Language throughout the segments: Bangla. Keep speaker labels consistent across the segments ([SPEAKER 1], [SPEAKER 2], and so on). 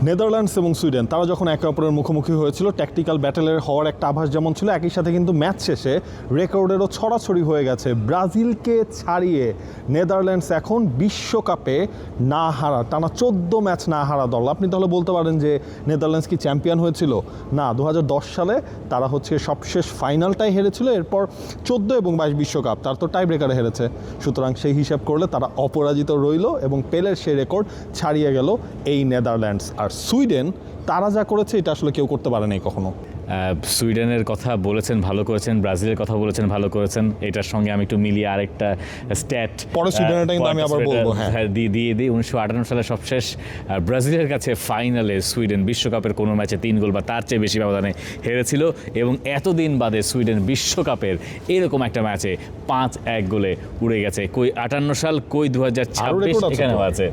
[SPEAKER 1] নেদারল্যান্ডস এবং সুইডেন তারা যখন একে অপরের মুখোমুখি হয়েছিল ট্যাকটিক্যাল ব্যাটেলের হওয়ার একটা আভাস যেমন ছিল, একই সাথে কিন্তু ম্যাচ শেষে রেকর্ডেরও ছড়াছড়ি হয়ে গেছে। ব্রাজিলকে ছাড়িয়ে নেদারল্যান্ডস এখন বিশ্বকাপে না হারা, টানা 14 ম্যাচ না হারা দল। আপনি তাহলে বলতে পারেন যে নেদারল্যান্ডস কি চ্যাম্পিয়ন হয়েছিল? না, 2010 সালে তারা হচ্ছে সবশেষ ফাইনালটাই হেরেছিল, এরপর 14 এবং 22 বিশ্বকাপ তার তো টাই ব্রেকারে হেরেছে। সুতরাং সেই হিসাব করলে তারা অপরাজিত রইল এবং পেলের সেই রেকর্ড ছাড়িয়ে গেল এই নেদারল্যান্ডস। আর সুইডেন তারা যা করেছে এটা আসলে কেউ করতে পারে নাই কখনো।
[SPEAKER 2] সুইডেনের কথা বলেছেন, ভালো করেছেন, ব্রাজিলের কথা বলেছেন, ভালো করেছেন। এটার সঙ্গে আমি একটু মিলিয়ে আরেকটা স্ট্যাট
[SPEAKER 1] পরে সুইডেনটা কিন্তু আমি আবার বলবো,
[SPEAKER 2] হ্যাঁ দিয়ে 1958 সালে সবশেষ ব্রাজিলের কাছে ফাইনালে সুইডেন বিশ্বকাপের কোনো ম্যাচে 3 গোল বা তার চেয়ে বেশি ব্যবধানে হেরেছিল এবং এতদিন বাদে সুইডেন বিশ্বকাপের এরকম একটা ম্যাচে 5-1 গোলে উড়ে গেছে। কই 58 সাল, কই 2026 এখানেও আছে।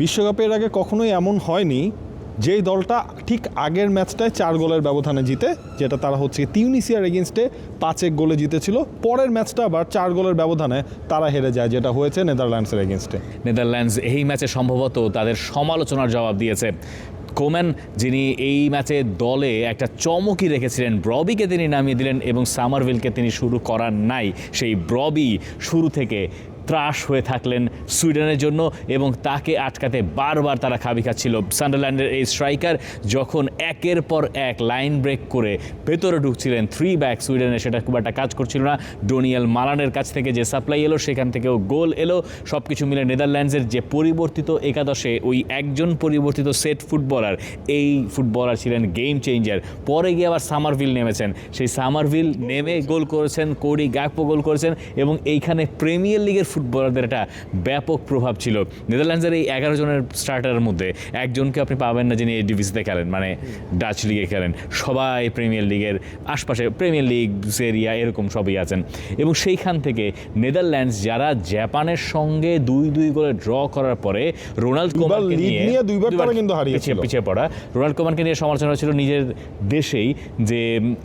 [SPEAKER 1] বিশ্বকাপের আগে কখনোই এমন হয়নি যেই দলটা ঠিক আগের ম্যাচটায় 4 গোলের ব্যবধানে জিতে, যেটা তারা হচ্ছে তিউনিসিয়ার এগেনস্টে 5-1 গোলে জিতেছিল। পরের ম্যাচটা আবার 4 গোলের ব্যবধানে তারা হেরে যায়, যেটা হয়েছে নেদারল্যান্ডসের এগেনস্টে।
[SPEAKER 2] নেদারল্যান্ডস এই ম্যাচে সম্ভবত তাদের সমালোচনার জবাব দিয়েছে। কোম্যান, যিনি এই ম্যাচে দলে একটা চমকই রেখেছিলেন, ব্রবিকে তিনি নামিয়ে দিলেন এবং সামারভিলকে তিনি শুরু করার নাই। সেই ব্রবি শুরু থেকে ত্রাস হয়ে থাকলেন সুইডেনের জন্য এবং তাকে আটকাতে বারবার তারা খাবি খাচ্ছিল। সান্ডারল্যান্ডের এই স্ট্রাইকার যখন একের পর এক লাইন ব্রেক করে ভেতরে ঢুকছিলেন 3 ব্যাক সুইডেনের, সেটা খুব একটা কাজ করছিল না। ডোনিয়াল মালানের কাছ থেকে যে সাপ্লাই এলো সেখান থেকেও গোল এলো। সব কিছু মিলে নেদারল্যান্ডসের যে পরিবর্তিত একাদশে ওই একজন পরিবর্তিত সেট ফুটবলার, এই ফুটবলার ছিলেন গেম চেঞ্জার। পরে গিয়ে আবার সামারভিল নেমেছেন, সেই সামারভিল নেমে গোল করেছেন, কোডি গ্যাকপো গোল করেছেন এবং এইখানে প্রিমিয়ার লিগের ফুটবলারদের একটা ব্যাপক প্রভাব ছিল। নেদারল্যান্ডসের এই 11 জনের স্টার্টারের মধ্যে একজনকে আপনি পাবেন না যিনি এডিভিসিতে খেলেন, মানে ডাচ লিগে খেলেন। সবাই প্রিমিয়ার লিগের আশপাশে, প্রিমিয়ার লিগ, সেরিয়া এরকম সবই আছেন। এবং সেইখান থেকে নেদারল্যান্ডস যারা জাপানের সঙ্গে 2-2 গোলে ড্র করার পরে রোনাল্ড কোমানকে নিয়ে
[SPEAKER 1] দুইবার তারা কিন্তু হারিয়েছিল,
[SPEAKER 2] পিছিয়ে পড়া রোনাল্ড কোমানকে নিয়ে সমালোচনা হয়েছিল নিজের দেশেই যে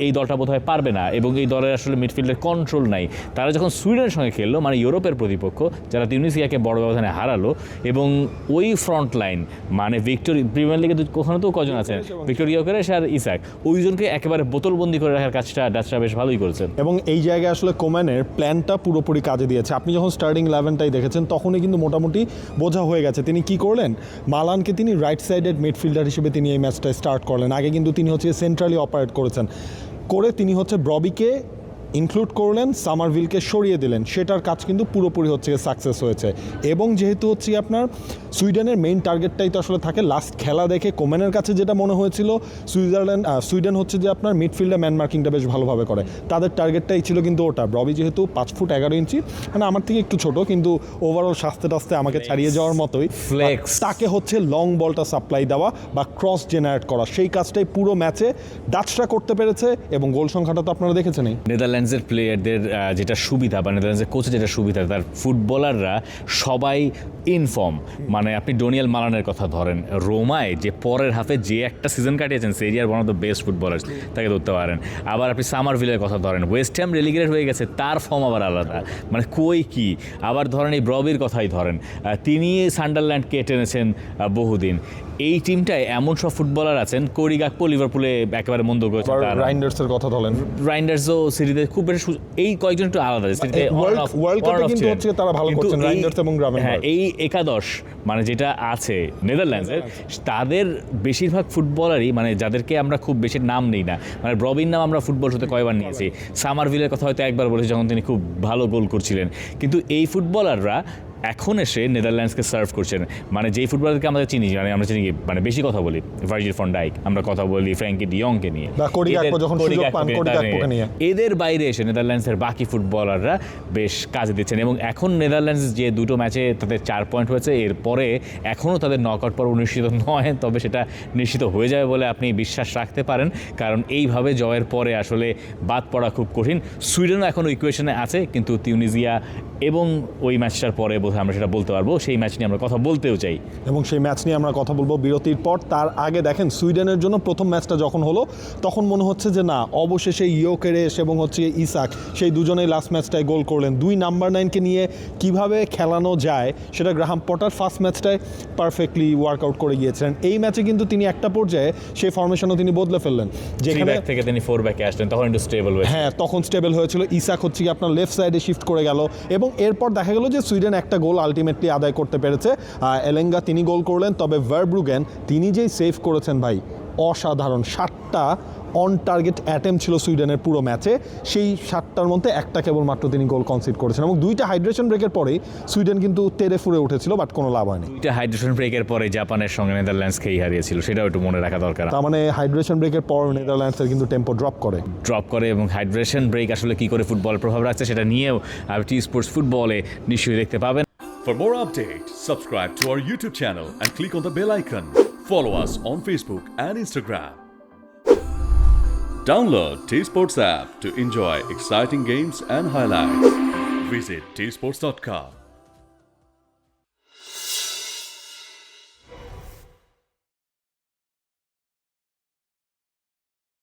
[SPEAKER 2] এই দলটা বোধহয় পারবে না এবং এই দলের আসলে মিডফিল্ডের কন্ট্রোল নাই। তারা যখন সুইডেনের সঙ্গে খেললো, মানে ইউরোপের প্রতিপক্ষ, যারা তিউনিসিয়াকে বড় ব্যবধানে হারালো এবং ওই ফ্রন্ট লাইন মানে প্রিমিয়ার লিগে ওখানে তো কজন আছেন, ভিক্টর ইয়োকেরেশ আর ইসাক, ওইজনকে একেবারে বোতলবন্দি করে রাখার কাজটা ডাচরা বেশ ভালোই করেছেন।
[SPEAKER 1] এবং এই জায়গায় আসলে কোম্যানের প্ল্যানটা পুরোপুরি কাজে দিয়েছে। আপনি যখন স্টার্টিং 11টাই দেখেছেন তখনই কিন্তু মোটামুটি বোঝা হয়ে গেছে তিনি কি করলেন। মালানকে তিনি রাইট সাইডেড মিডফিল্ডার হিসেবে তিনি এই ম্যাচটা স্টার্ট করলেন। আগে কিন্তু তিনি হচ্ছে সেন্ট্রালি অপারেট করেছেন, করে তিনি হচ্ছে ব্রবিকে ইনক্লুড করলেন, সামারভিলকে সরিয়ে দিলেন। সেটার কাজ কিন্তু পুরোপুরি হচ্ছে সাকসেস হয়েছে। এবং যেহেতু হচ্ছে আপনার সুইডেনের মেইন টার্গেটটাই তো আসলে থাকে, লাস্ট খেলা দেখে কোম্যানের কাছে যেটা মনে হয়েছিল সুইডেন হচ্ছে যে আপনার মিডফিল্ডে ম্যান মার্কিংটা বেশ ভালোভাবে করে, তাদের টার্গেটটাই ছিল কিন্তু ওটা। ব্রবি যেহেতু 5 ফুট 11 ইঞ্চি, মানে আমার থেকে একটু ছোট, কিন্তু ওভারঅল স্বাস্থ্য টাস্তে আমাকে ছাড়িয়ে যাওয়ার মতোই, তাকে হচ্ছে লং বলটা সাপ্লাই দেওয়া বা ক্রস জেনারেট করা, সেই কাজটাই পুরো ম্যাচে ডাচরা করতে পেরেছে এবং গোল সংখ্যাটা তো আপনারা দেখেছেনই।
[SPEAKER 2] নেদারল্যান্ডসের প্লেয়ারদের যেটা সুবিধা বা নেদারল্যান্ডসের কোচের যেটা সুবিধা, তার ফুটবলাররা সবাই ইনফর্ম। মানে আপনি ডোনিয়াল মালানের কথা ধরেন, রোমায় যে পরের হাফে যে একটা সিজন কাটিয়েছেন, সেরিয়ার one of the best footballer, তাকে ধরতে পারেন। আবার আপনি সামারভিলের কথা ধরেন, ওয়েস্ট হ্যাম রেলিগেটেড হয়ে গেছে, তার ফর্ম আবার আলাদা, মানে কই কি। আবার ধরেন এই ব্রবির কথাই ধরেন, তিনি সান্ডারল্যান্ডকে টেনেছেন বহুদিন। এই টিমটায় এমন সব ফুটবলার আছেন, কোডি গ্যাকপো লিভারপুলে একেবারে মন্দ করেছে,
[SPEAKER 1] রাইন্ডার্সের কথা ধরেন,
[SPEAKER 2] রাইন্ডার্সও সিরিজে খুব বেশি, এই কয়েকজন একটু আলাদা
[SPEAKER 1] ওয়ার্ল্ড কাপে কিন্তু হচ্ছে তারা ভালো করছেন রাইন্ডার্স এবং
[SPEAKER 2] হ্যাঁ, এই একাদশ মানে যেটা আছে নেদারল্যান্ডসের, তাদের বেশিরভাগ ফুটবলারই, মানে যাদেরকে আমরা খুব বেশি নাম নেই না, মানে ব্রবির নাম আমরা ফুটবল হতে কয়বার নিয়েছি, সামারভিলের কথা হয়তো একবার বলেছি যখন তিনি খুব ভালো গোল করছিলেন, কিন্তু এই ফুটবলাররা এখন এসে নেদারল্যান্ডসকে সার্ভ করছেন। মানে যেই ফুটবলারকে আমরা চিনি, মানে আমরা চিনি মানে বেশি কথা বলি ভার্জিল ফন ডাইক, আমরা কথা বলি ফ্র্যাঙ্কি ডিয়ংকে নিয়ে, এদের বাইরে এসে নেদারল্যান্ডসের বাকি ফুটবলাররা বেশ কাজে দিচ্ছেন। এবং এখন নেদারল্যান্ডস যে 2টো ম্যাচে তাদের 4 পয়েন্ট হয়েছে, এরপরে এখনও তাদের নকআউট পর্ব নিশ্চিত নয়, তবে সেটা নিশ্চিত হয়ে যাবে বলে আপনি বিশ্বাস রাখতে পারেন, কারণ এইভাবে জয়ের পরে আসলে বাদ পড়া খুব কঠিন। সুইডেনও এখন ইকুয়েশনে আছে, কিন্তু তিউনিসিয়া এবং ওই ম্যাচটার পরে কোথায় আমরা সেটা বলতে পারবো, সেই ম্যাচ নিয়ে আমরা কথা বলতেও চাই।
[SPEAKER 1] এবং সেই ম্যাচ নিয়ে আমরা কথা বলবো বিরতির পর। তার আগে দেখেন সুইডেনের জন্য প্রথম ম্যাচটা যখন হলো তখন মনে হচ্ছে যে না, অবশেষে ইয়োকেরেশ এবং হচ্ছে ইসাক সেই দুজনেই লাস্ট ম্যাচটায় গোল করলেন। 2 নাম্বার 9কে নিয়ে কিভাবে খেলানো যায় সেটা গ্রাহাম পটার ফার্স্ট ম্যাচটায় পারফেক্টলি ওয়ার্কআউট করে গিয়েছিলেন। এই ম্যাচে কিন্তু তিনি একটা পর্যায়ে সেই ফরমেশনও তিনি বদলে ফেললেন, যেখানে
[SPEAKER 2] থেকে তিনি 4 ব্যাকে আসলেন, তখন একটু স্টেবল হয়েছে।
[SPEAKER 1] হ্যাঁ, তখন স্টেবল হয়েছিল। ইসাক হচ্ছে কি আপনার লেফট সাইডে শিফট করে গেল এবং এরপর দেখা গেল যে সুইডেন একটা গোল আলটিমেটলি আদায় করতে পেরেছে। এলেঙ্গা তিনি গোল করলেন, তবে ভারব্রুগেন তিনি যেই সেভ করেছেন ভাই, অসাধারণ। 7টা অন টার্গেট অ্যাটেম্প ছিল সুইডেনের পুরো ম্যাচে, সেই 7টার মধ্যে একটা কেবলমাত্র তিনি গোল কনসিড করেছেন এবং 2টা হাইড্রেশন ব্রেকের পরেই সুইডেন কিন্তু তেড়ে ফুরে উঠেছিল, বাট কোনো লাভ হয়নি।
[SPEAKER 2] 2টা হাইড্রেশন ব্রেকের পরে জাপানের সঙ্গে নেদারল্যান্ডসকেই হারিয়েছিল, সেটাও একটু মনে রাখা দরকার।
[SPEAKER 1] তার মানে হাইড্রেশন ব্রেকের পর নেদারল্যান্ডসের কিন্তু টেম্পো ড্রপ করে
[SPEAKER 2] এবং হাইড্রেশন ব্রেক আসলে কি করে ফুটবল প্রভাব রাখছে সেটা নিয়েও টি স্পোর্টস ফুটবলে নিশ্চয়ই দেখতে পাবেন।
[SPEAKER 3] For more updates, subscribe to our YouTube channel and click on the bell icon. Follow us on Facebook and Instagram. Download T Sports app to enjoy exciting games and highlights. Visit tsports.com.